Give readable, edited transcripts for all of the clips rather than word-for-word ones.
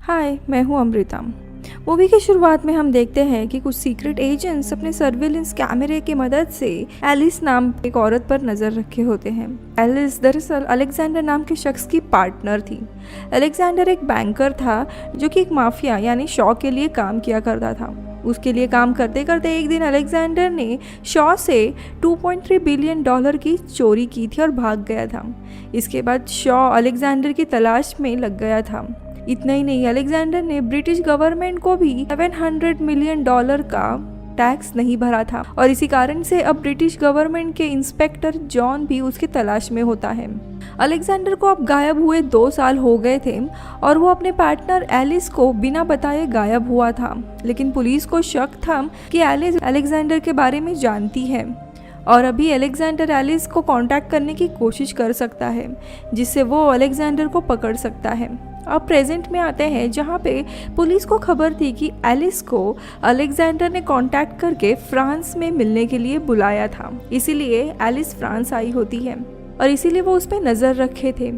हाय, मैं हूँ अमृता। मूवी की शुरुआत में हम देखते हैं कि कुछ सीक्रेट एजेंट्स अपने सर्विलेंस कैमरे की मदद से एलिस नाम एक औरत पर नजर रखे होते हैं। एलिस दरअसल अलेक्जेंडर नाम के शख्स की पार्टनर थी। अलेक्जेंडर एक बैंकर था जो कि एक माफिया यानी शॉ के लिए काम किया करता था। उसके लिए काम करते करते एक दिन अलेक्जेंडर ने शॉ से 2.3 बिलियन डॉलर की चोरी की थी और भाग गया था। इसके बाद शॉ अलेक्जेंडर की तलाश में लग गया था। इतना ही नहीं, अलेक्जेंडर ने ब्रिटिश गवर्नमेंट को भी 700 मिलियन डॉलर का टैक्स नहीं भरा था और इसी कारण से अब ब्रिटिश गवर्नमेंट के इंस्पेक्टर जॉन भी उसकी तलाश में होता है। अलेक्जेंडर को अब गायब हुए 2 साल हो गए थे और वो अपने पार्टनर एलिस को बिना बताए गायब हुआ था। लेकिन पुलिस को शक था कि एलिस अलेक्जेंडर के बारे में जानती है और अभी अलेक्जेंडर एलिस को कांटेक्ट करने की कोशिश कर सकता है जिससे वो अलेक्जेंडर को पकड़ सकता है। अब प्रेजेंट में आते हैं जहाँ पे पुलिस को खबर थी कि एलिस को अलेक्जेंडर ने कांटेक्ट करके फ्रांस में मिलने के लिए बुलाया था, इसीलिए एलिस फ्रांस आई होती है और इसीलिए वो उस पर नज़र रखे थे।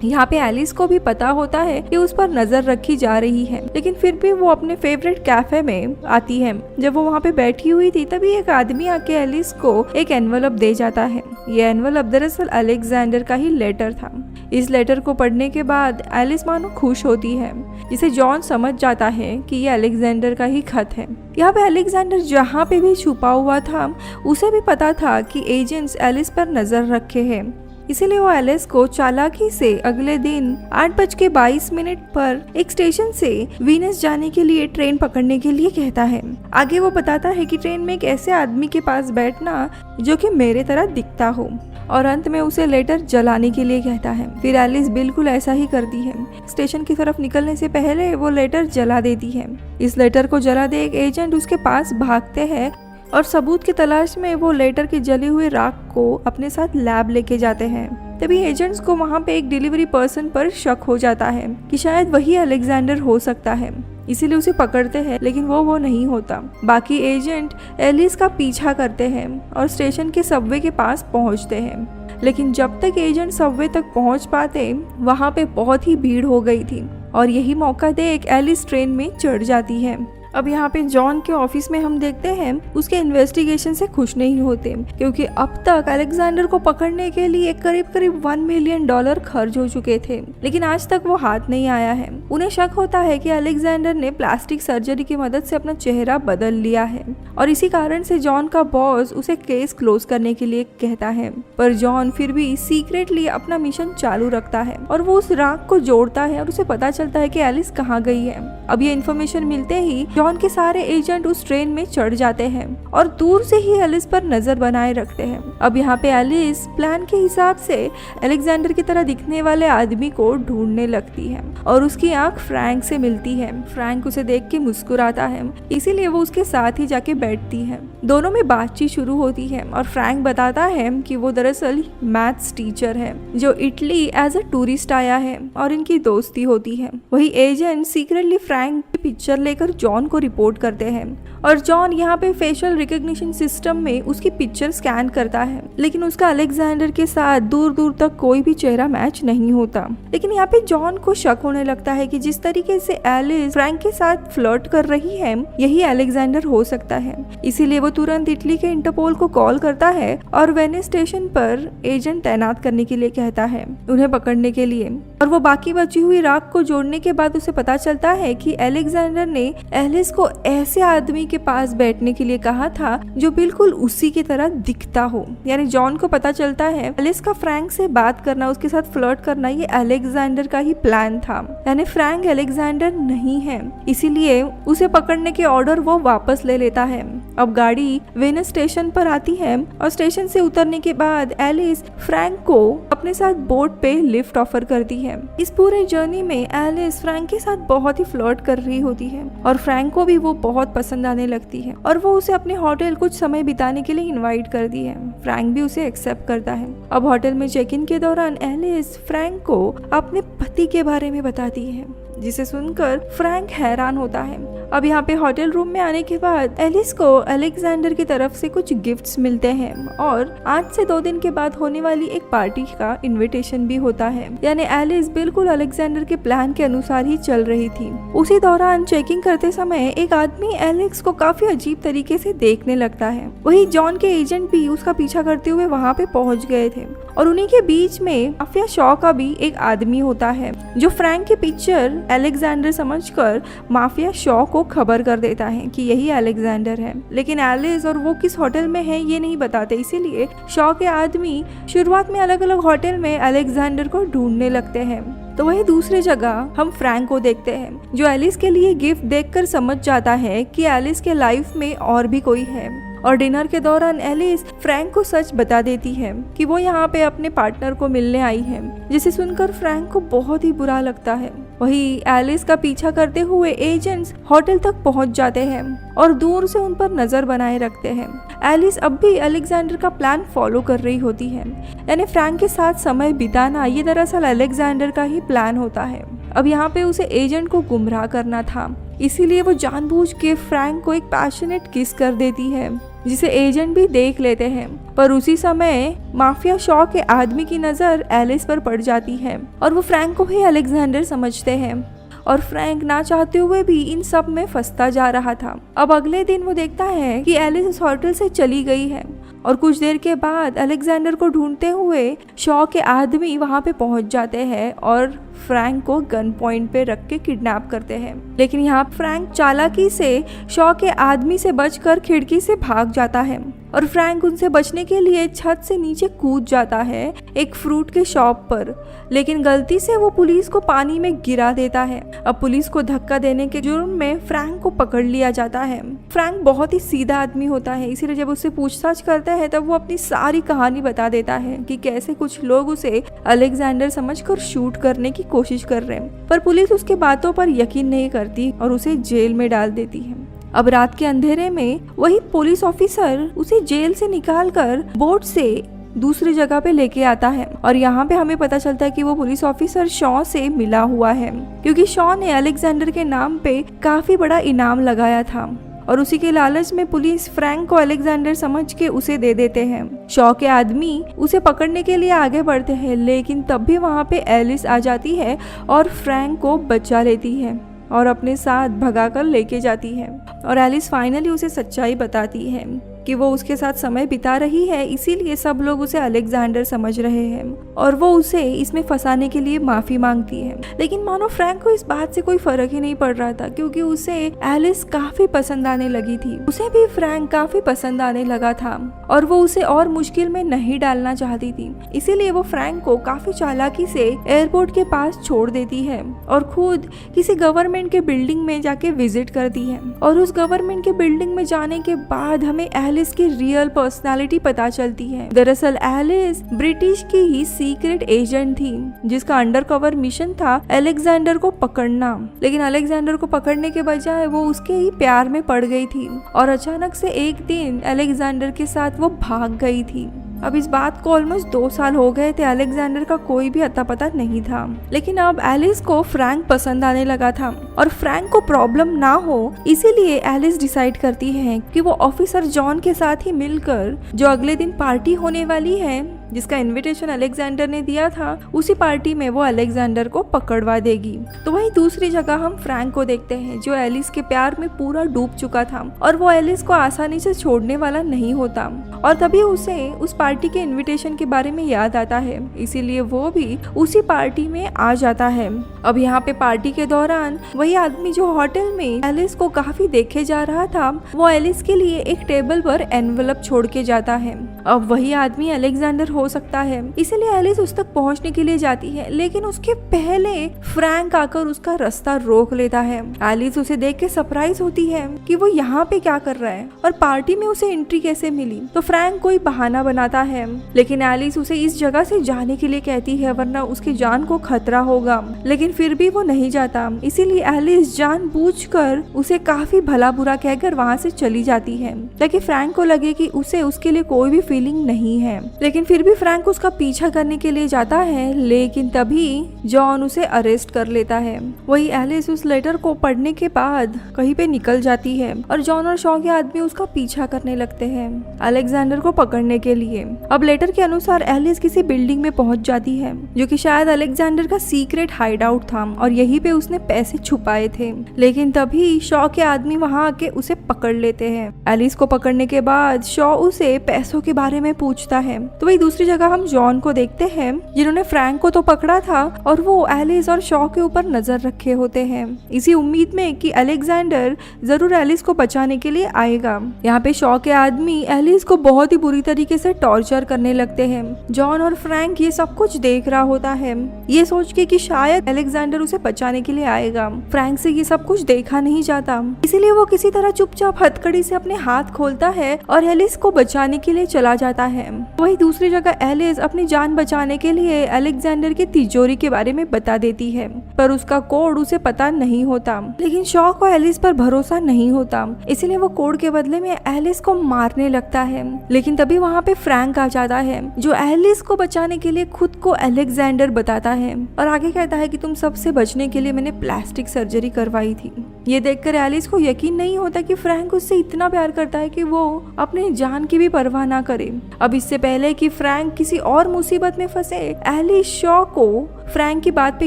यहाँ पे एलिस को भी पता होता है कि उस पर नजर रखी जा रही है, लेकिन फिर भी वो अपने फेवरेट कैफे में आती है। जब वो वहाँ पे बैठी हुई थी तभी एक आदमी आके एलिस को एक एनवलप दे जाता है। ये एनवलप दरअसल अलेक्जेंडर का ही लेटर था। इस लेटर को पढ़ने के बाद एलिस मानो खुश होती है, जिसे जॉन समझ जाता है कि ये अलेक्जेंडर का ही खत है। यहाँ पे अलेक्जेंडर जहाँ पे भी छुपा हुआ था उसे भी पता था कि एजेंट्स एलिस पर नजर रखे हैं, इसीलिए वो एलिस को चालाकी से अगले दिन 8:22 पर एक स्टेशन से वीनस जाने के लिए ट्रेन पकड़ने के लिए कहता है। आगे वो बताता है कि ट्रेन में एक ऐसे आदमी के पास बैठना जो कि मेरे तरह दिखता हो और अंत में उसे लेटर जलाने के लिए कहता है। फिर एलिस बिल्कुल ऐसा ही करती है। स्टेशन की तरफ निकलने से पहले वो लेटर जला देती है। इस लेटर को जला दे एक एजेंट उसके पास भागते हैं और सबूत की तलाश में वो लेटर की जली हुई राख को अपने साथ लैब लेके जाते हैं। तभी एजेंट्स को वहाँ पे एक डिलीवरी पर्सन पर शक हो जाता है कि शायद वही अलेक्जेंडर हो सकता है, इसीलिए उसे पकड़ते हैं, लेकिन वो नहीं होता। बाकी एजेंट एलिस का पीछा करते हैं और स्टेशन के सबवे के पास पहुँचते हैं, लेकिन जब तक एजेंट सबवे तक पहुँच पाते वहाँ पे बहुत ही भीड़ हो गई थी और यही मौका देख एलिस ट्रेन में चढ़ जाती है। अब यहाँ पे जॉन के ऑफिस में हम देखते हैं उसके इन्वेस्टिगेशन से खुश नहीं होते क्योंकि अब तक अलेक्जेंडर को पकड़ने के लिए करीब 1 मिलियन डॉलर खर्च हो चुके थे, लेकिन आज तक वो हाथ नहीं आया है। उन्हें शक होता है कि अलेक्जेंडर ने प्लास्टिक सर्जरी की मदद से अपना चेहरा बदल लिया है और इसी कारण से जॉन का बॉस उसे केस क्लोज करने के लिए कहता है, पर जॉन फिर भी सीक्रेटली अपना मिशन चालू रखता है और वो उस राख को जोड़ता है और उसे पता चलता है कि एलिस कहाँ गई है। अब ये इन्फॉर्मेशन मिलते ही जॉन के सारे एजेंट उस ट्रेन में चढ़ जाते हैं और दूर से ही एलिस पर नजर बनाए रखते हैं। अब यहाँ पे एलिस प्लान के हिसाब से अलेक्जेंडर की तरह दिखने वाले आदमी को ढूंढने लगती है और उसकी आंख फ्रैंक से मिलती है। फ्रैंक उसे देख के मुस्कुराता है, इसीलिए वो उसके साथ ही जाके बैठती है। दोनों में बातचीत शुरू होती है और फ्रैंक बताता है कि वो दरअसल मैथ्स टीचर है जो इटली एज अ टूरिस्ट आया है और इनकी दोस्ती होती है। वही एजेंट सीक्रेटली फ्रैंक की पिक्चर लेकर जॉन को रिपोर्ट करते हैं और जॉन यहाँ पे फेशियल रिकॉग्निशन सिस्टम में उसकी पिक्चर स्कैन करता है, लेकिन उसका अलेक्जेंडर के साथ दूर दूर तक कोई भी चेहरा मैच नहीं होता। लेकिन यहाँ पे जॉन को शक होने लगता है कि जिस तरीके से एलिस फ्रैंक के साथ फ्लर्ट कर रही है यही अलेक्जेंडर हो सकता है। इसीलिए वो तुरंत इटली के इंटरपोल को कॉल करता है और वेनिस स्टेशन पर एजेंट तैनात करने के लिए कहता है उन्हें पकड़ने के लिए। और वो बाकी बची हुई राख को जोड़ने के बाद उसे पता चलता है कि अलेक्जेंडर ने एलिस को ऐसे आदमी के पास बैठने के लिए कहा था जो बिल्कुल उसी की तरह दिखता हो। यानी जॉन को पता चलता है एलिस का फ्रैंक से बात करना, उसके साथ फ्लर्ट करना ये अलेक्जेंडर का ही प्लान था। यानी फ्रैंक अलेक्जेंडर नहीं है, इसीलिए उसे पकड़ने के ऑर्डर वो वापस ले लेता है। अब गाड़ी वेनिस स्टेशन पर आती है और स्टेशन से उतरने के बाद एलिस फ्रैंक को अपने साथ बोट पे लिफ्ट ऑफर करती है। इस पूरे जर्नी में एलिस फ्रैंक के साथ बहुत ही फ्लर्ट कर रही होती है और फ्रैंक को भी वो बहुत पसंद आने लगती है और वो उसे अपने होटल कुछ समय बिताने के लिए इनवाइट करती है। फ्रैंक भी उसे एक्सेप्ट करता है। अब होटल में चेक इन के दौरान एलिस फ्रैंक को अपने पति के बारे में बताती है। जिसे सुनकर फ्रैंक हैरान होता है। अब यहाँ पे होटल रूम में आने के बाद एलिस को अलेक्जेंडर की तरफ से कुछ गिफ्ट्स मिलते हैं और आज से 2 दिन के बाद होने वाली एक पार्टी का इनविटेशन भी होता है। यानी एलिस बिल्कुल अलेक्जेंडर के प्लान के अनुसार ही चल रही थी। उसी दौरान चेकिंग करते समय एक आदमी एलेक्स को काफी अजीब तरीके से देखने लगता है। वही जॉन के एजेंट भी उसका पीछा करते हुए वहाँ पे पहुँच गए थे और उन्हीं के बीच में माफिया शॉ का भी एक आदमी होता है जो फ्रैंक के पिक्चर अलेक्जेंडर समझकर माफिया शॉ को खबर कर देता है कि यही अलेक्जेंडर है। लेकिन एलिस और वो किस होटल में है ये नहीं बताते, इसीलिए शॉ के आदमी शुरुआत में अलग अलग होटल में अलेक्जेंडर को ढूंढने लगते हैं। तो वही दूसरी जगह हम फ्रैंक को देखते हैं जो एलिस के लिए गिफ्ट देखकर समझ जाता है कि एलिस के लाइफ में और भी कोई है। और डिनर के दौरान एलिस फ्रैंक को सच बता देती है कि वो यहाँ पे अपने पार्टनर को मिलने आई है, जिसे सुनकर फ्रैंक को बहुत ही बुरा लगता है। वही एलिस का पीछा करते हुए एजेंट्स होटल तक पहुँच जाते हैं और दूर से उन पर नजर बनाए रखते हैं। एलिस अब भी अलेक्जेंडर का प्लान फॉलो कर रही होती है, यानी फ्रैंक के साथ समय बिताना ये दरअसल अलेक्जेंडर का ही प्लान होता है। अब यहाँ पे उसे एजेंट को गुमराह करना था, इसीलिए वो जानबूझ के फ्रैंक को एक पैशनेट किस कर देती है, जिसे एजेंट भी देख लेते हैं। पर उसी समय माफिया शॉ के आदमी की नजर एलिस पर पड़ जाती है और वो फ्रैंक को ही अलेक्जेंडर समझते हैं और फ्रैंक ना चाहते हुए भी इन सब में फंसता जा रहा था। अब अगले दिन वो देखता है कि एलिस उस होटल से चली गई है और कुछ देर के बाद अलेक्जेंडर को ढूंढते हुए शॉ के आदमी वहां पे पहुंच जाते हैं और फ्रैंक को गन पॉइंट पे रख के किडनैप करते हैं। लेकिन यहाँ फ्रैंक चालाकी से शॉ के आदमी से बचकर खिड़की से भाग जाता है और फ्रैंक उनसे बचने के लिए छत से नीचे कूद जाता है एक फ्रूट के शॉप पर, लेकिन गलती से वो पुलिस को पानी में गिरा देता है। अब पुलिस को धक्का देने के जुर्म में फ्रैंक को पकड़ लिया जाता है। फ्रैंक बहुत ही सीधा आदमी होता है, इसीलिए जब उससे पूछताछ करता है तब वो अपनी सारी कहानी बता देता है कि कैसे कुछ लोग उसे अलेक्जेंडर समझकर शूट करने की कोशिश कर रहे हैं, पर पुलिस उसके बातों पर यकीन नहीं करती और उसे जेल में डाल देती है। अब रात के अंधेरे में वही पुलिस ऑफिसर उसे जेल से निकालकर बोट से दूसरी जगह पे लेके आता है और यहाँ पे हमें पता चलता है कि वो पुलिस ऑफिसर शॉ से मिला हुआ है, क्योंकि शॉ ने अलेक्जेंडर के नाम पे काफी बड़ा इनाम लगाया था और उसी के लालच में पुलिस फ्रैंक को अलेक्जेंडर समझ के उसे दे देते हैं। शॉ के आदमी उसे पकड़ने के लिए आगे बढ़ते हैं, लेकिन तब भी वहाँ पे एलिस आ जाती है और फ्रैंक को बचा लेती है और अपने साथ भगाकर लेके जाती है। और एलिस फाइनली उसे सच्चाई बताती है कि वो उसके साथ समय बिता रही है, इसीलिए सब लोग उसे अलेक्जेंडर समझ रहे हैं और वो उसे इसमें फंसाने के लिए माफी मांगती है। लेकिन मानो फ्रैंक को इस बात से कोई फर्क ही नहीं पड़ रहा था, क्योंकि उसे एलिस काफी पसंद आने लगी थी। उसे भी फ्रैंक काफी पसंद आने लगा था और वो उसे और मुश्किल में नहीं डालना चाहती थी, इसीलिए वो फ्रैंक को काफी चालाकी से एयरपोर्ट के पास छोड़ देती है और खुद किसी गवर्नमेंट के बिल्डिंग में जाके विजिट करती है। और उस गवर्नमेंट के बिल्डिंग में जाने के बाद हमें एलिस की रियल पर्सनालिटी पता चलती है। दरअसल एलिस ब्रिटिश की ही सीक्रेट एजेंट थी, जिसका अंडरकवर मिशन था अलेक्जेंडर को पकड़ना। लेकिन अलेक्जेंडर को पकड़ने के बजाय वो उसके ही प्यार में पड़ गई थी और अचानक से एक दिन अलेक्जेंडर के साथ वो भाग गई थी। अब इस बात को ऑलमोस्ट 2 साल हो गए थे, अलेक्जेंडर का कोई भी अता पता नहीं था। लेकिन अब एलिस को फ्रैंक पसंद आने लगा था और फ्रैंक को प्रॉब्लम ना हो, इसीलिए एलिस डिसाइड करती है कि वो ऑफिसर जॉन के साथ ही मिलकर जो अगले दिन पार्टी होने वाली है, जिसका इनविटेशन अलेक्जेंडर ने दिया था, उसी पार्टी में वो अलेक्जेंडर को पकड़वा देगी। तो वहीं दूसरी जगह हम फ्रैंक को देखते हैं, जो एलिस के प्यार में पूरा डूब चुका था और वो एलिस को आसानी से छोड़ने वाला नहीं होता। और तभी उसे उस पार्टी के इनविटेशन के बारे में याद आता है, इसीलिए वो भी उसी पार्टी में आ जाता है। अब यहाँ पे पार्टी के दौरान वही आदमी जो होटल में एलिस को काफी देखे जा रहा था, वो एलिस के लिए एक टेबल पर एनवेलप छोड़ के जाता है। अब वही आदमी अलेक्जेंडर हो सकता है, इसीलिए एलिस उस तक पहुंचने के लिए जाती है, लेकिन उसके पहले फ्रैंक आकर उसका रास्ता रोक लेता है। एलिस उसे देख के सरप्राइज होती है कि वो यहाँ पे क्या कर रहा है और पार्टी में उसे एंट्री कैसे मिली। तो फ्रैंक कोई बहाना बनाता है, लेकिन एलिस उसे इस जगह से जाने के लिए कहती है, वरना उसकी जान को खतरा होगा। लेकिन फिर भी वो नहीं जाता, इसीलिए एलिस जानबूझकर उसे काफी भला बुरा कहकर वहाँ से चली जाती है ताकि फ्रैंक को लगे कि उसे उसके लिए कोई भी फीलिंग नहीं है। लेकिन फिर भी फ्रैंक उसका पीछा करने के लिए जाता है, लेकिन तभी जॉन उसे अरेस्ट कर लेता है। वही एलिस उस लेटर को पढ़ने के बाद कहीं पे निकल जाती है और जॉन और शॉ के आदमी उसका पीछा करने लगते हैं अलेक्जेंडर को पकड़ने के लिए। अब लेटर के अनुसार एलिस किसी बिल्डिंग में पहुंच जाती है जो कि शायद अलेक्जेंडर का सीक्रेट हाइड आउट था और यहीं पे उसने पैसे छुपाए थे। लेकिन तभी शॉ के आदमी वहां आके उसे पकड़ लेते हैं। एलिस को पकड़ने के बाद शॉ उसे पैसों के बारे में पूछता है। तो वही दूसरी जगह हम जॉन को देखते हैं जिन्होंने फ्रैंक को तो पकड़ा था और वो एलिस और शॉ के ऊपर नजर रखे होते हैं इसी उम्मीद में कि अलेक्जेंडर जरूर एलिस को बचाने के लिए आएगा। यहाँ पे शॉ के आदमी एलिस को बहुत ही बुरी तरीके से टॉर्चर करने लगते हैं। जॉन और फ्रैंक ये सब कुछ देख रहा होता है, ये सोच के कि शायद अलेक्जेंडर उसे बचाने के लिए आएगा। फ्रैंक से ये सब कुछ देखा नहीं जाता, इसीलिए वो किसी तरह चुपचाप हथकड़ी से अपने हाथ खोलता है और एलिस को बचाने के लिए चला जाता है। वही दूसरी जगह एलिस अपनी जान बचाने के लिए अलेक्जेंडर की तिजोरी के बारे में बता देती है, पर उसका कोड उसे पता नहीं होता। लेकिन शॉ को एलिस पर भरोसा नहीं होता, इसलिए वो कोड के बदले में एलिस को मारने लगता है। लेकिन तभी वहाँ पे फ्रैंक आ जाता है जो एलिस को बचाने के लिए खुद को अलेक्जेंडर बताता है और आगे कहता है कि तुम सबसे बचने के लिए मैंने प्लास्टिक सर्जरी करवाई थी। ये देखकर एलिस को यकीन नहीं होता कि फ्रैंक उससे इतना प्यार करता है कि वो अपने जान की भी परवाह ना करे। अब इससे पहले कि फ्रैंक किसी और मुसीबत में फंसे, एलिस शॉ को फ्रैंक की बात पे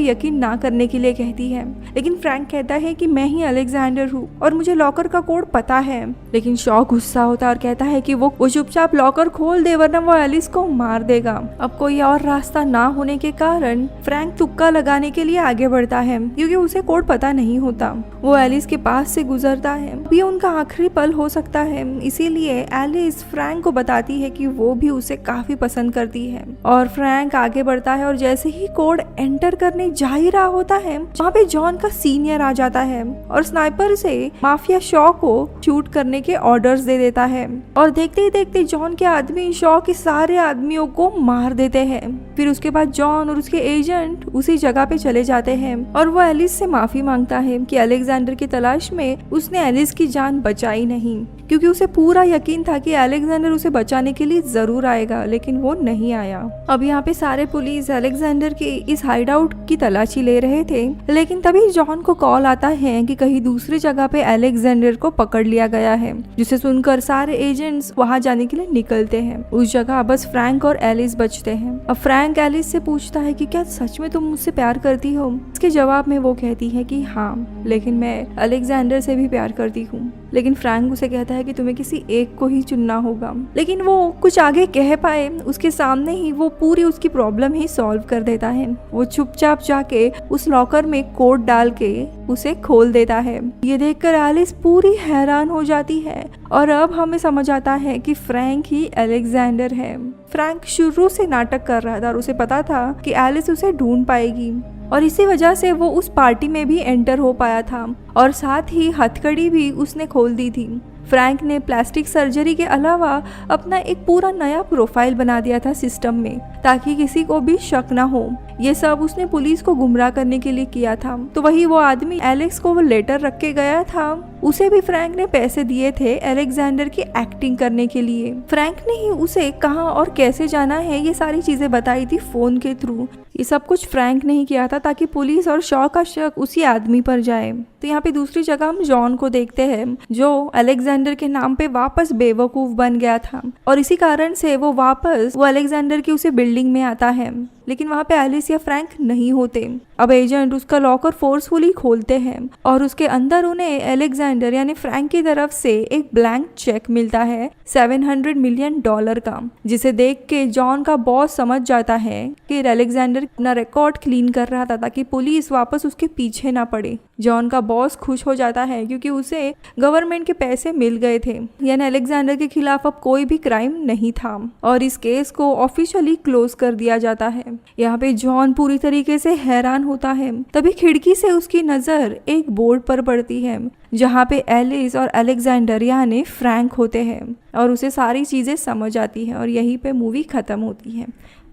यकीन ना करने के लिए कहती है। लेकिन फ्रैंक कहता है कि मैं ही अलेक्जेंडर हूँ और मुझे लॉकर का कोड पता है। लेकिन शॉ गुस्सा होता है और कहता है कि वो चुपचाप लॉकर खोल दे वरना वो एलिस को मार देगा। अब कोई और रास्ता ना होने के कारण फ्रैंक तुक्का लगाने के लिए आगे बढ़ता है क्योंकि उसे कोड पता नहीं होता। वो एलिस के पास से गुजरता है, ये उनका आखिरी पल हो सकता है, इसीलिए एलिस फ्रैंक को बताती है कि वो भी उसे काफी पसंद करती है। और फ्रैंक आगे बढ़ता है और जैसे ही कोड एंटर करने जा ही रहा होता है वहाँ पे जॉन का सीनियर आ जाता है और स्नाइपर से माफिया शॉ को शूट करने के ऑर्डर्स दे देता है और देखते ही देखते जॉन के आदमी शॉ के सारे आदमियों को मार देते हैं। फिर उसके बाद जॉन और उसके एजेंट उसी जगह पे चले जाते हैं और वो एलिस से माफी मांगता है कि अलेक्जेंडर की तलाश में उसने एलिस की जान बचाई नहीं, क्योंकि उसे पूरा यकीन था कि अलेक्जेंडर उसे बचाने के लिए जरूर आएगा, लेकिन वो नहीं आया। अब यहाँ पे सारे पुलिस अलेक्जेंडर के इस हाइड आउट की तलाशी ले रहे थे, लेकिन तभी जॉन को कॉल आता है कि कहीं दूसरी जगह पे अलेक्जेंडर को पकड़ लिया गया है, जिसे सुनकर सारे एजेंट्स वहां जाने के लिए निकलते हैं। उस जगह बस फ्रैंक और एलिस बचते हैं। अब फ्रैंक एलिस से पूछता है कि क्या सच में तुम मुझसे प्यार करती हो? इसके जवाब में वो कहती है कि हाँ, लेकिन मैं अलेक्जेंडर से भी प्यार करती हूँ। लेकिन फ्रैंक उसे कहता है कि तुम्हें किसी एक को ही चुनना होगा। लेकिन वो कुछ आगे कह पाए उसके सामने ही वो पूरी उसकी प्रॉब्लम ही सॉल्व कर देता है। वो चुपचाप जाके उस लॉकर में कोड डाल के उसे खोल देता है। ये देखकर एलिस पूरी हैरान हो जाती है और अब हमें समझ आता है कि फ्रैंक ही अलेक्जेंडर है। फ्रैंक शुरू से नाटक कर रहा था और उसे पता था कि एलिस उसे ढूंढ पाएगी और इसी वजह से वो उस पार्टी में भी एंटर हो पाया था और साथ ही हथकड़ी भी उसने खोल दी थी। फ्रैंक ने प्लास्टिक सर्जरी के अलावा अपना एक पूरा नया प्रोफाइल बना दिया था सिस्टम में, ताकि किसी को भी शक ना हो। ये सब उसने पुलिस को गुमराह करने के लिए किया था। तो वही वो आदमी एलेक्स को वो लेटर रख के गया था, उसे भी फ्रैंक ने पैसे दिए थे अलेक्जेंडर की एक्टिंग करने के लिए। फ्रैंक ने ही उसे कहाँ और कैसे जाना है ये सारी चीजें बताई थी फोन के थ्रू। ये सब कुछ फ्रैंक ने ही किया था ताकि पुलिस और शॉ का शक उसी आदमी पर जाए। तो यहाँ पे दूसरी जगह हम जॉन को देखते हैं जो अलेक्जेंडर के नाम पे वापस बेवकूफ बन गया था और इसी कारण से वो वापस अलेक्जेंडर की उसे बिल्डिंग में आता है। लेकिन वहाँ पे एलिस या फ्रैंक नहीं होते। अब एजेंट उसका लॉकर फोर्सफुली खोलते हैं और उसके अंदर उन्हें अलेक्जेंडर यानी फ्रैंक की तरफ से एक ब्लैंक चेक मिलता है $700 मिलियन का, जिसे देख के जॉन का बॉस समझ जाता है कि अलेक्जेंडर अपना रिकॉर्ड क्लीन कर रहा था ताकि पुलिस वापस उसके पीछे ना पड़े। जॉन का बॉस खुश हो जाता है क्योंकि उसे गवर्नमेंट के पैसे मिल गए थे, यानी अलेक्जेंडर के खिलाफ अब कोई भी क्राइम नहीं था और इस केस को ऑफिशियली क्लोज कर दिया जाता है। यहाँ पे जॉन पूरी तरीके से हैरान होता है। तभी खिड़की से उसकी नजर एक बोर्ड पर पड़ती है जहाँ पे एलिस और अलेक्जेंडर यानी फ्रैंक होते हैं और उसे सारी चीजें समझ आती हैं और यहीं पे मूवी खत्म होती है।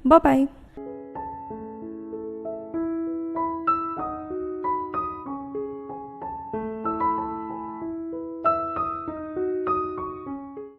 Bye bye.